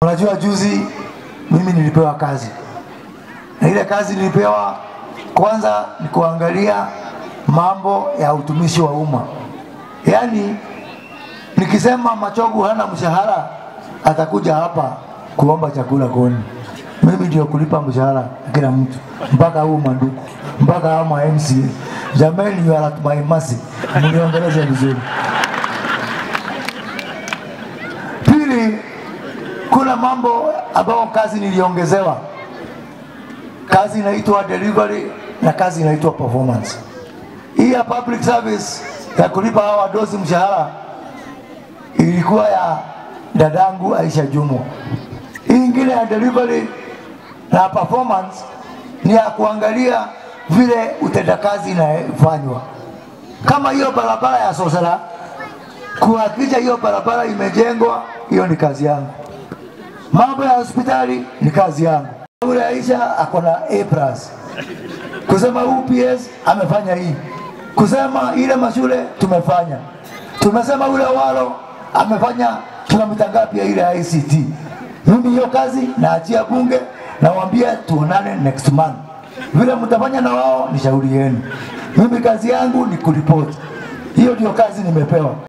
Unajua juzi mimi nilipewa kazi. Na ile kazi nilipewa kwanza ni kuangalia mambo ya utumishi wa umma. Yaani nikisema Machogu hana mshahara atakuja hapa kuomba chakula koni. Mimi ndio kulipa mshahara kila mtu mpaka huu manduku mpaka hama MC. Jamani, you are at my mercy. Mniongeleze vizuri. Pili, kuna mambo ambayo kazi niliongezewa. Kazi inaitwa delivery na kazi inaitwa performance. Hii ya public service ya kulipa hawa dozi mshahara ilikuwa ya dadangu Aisha Jumo. Hii ingine ya delivery na performance ni ya kuangalia vile utendakazi inafanywa. Kama hiyo barabara ya Sosera, kuhakikisha hiyo barabara imejengwa, hiyo ni kazi yangu. Mambo ya hospitali ni kazi yangu. Ule Aisha akona A+. Kusema UPS amefanya hii. Kusema ile mashule tumefanya. Tumesema ule Walo amefanya kilomita ngapi ya ile ICT. Mimi hiyo kazi naachia bunge na waambia tuonane next month. Vile mtafanya na wao ni shauri yenu. Mimi kazi yangu ni kuripoti. Hiyo ndio kazi nimepewa.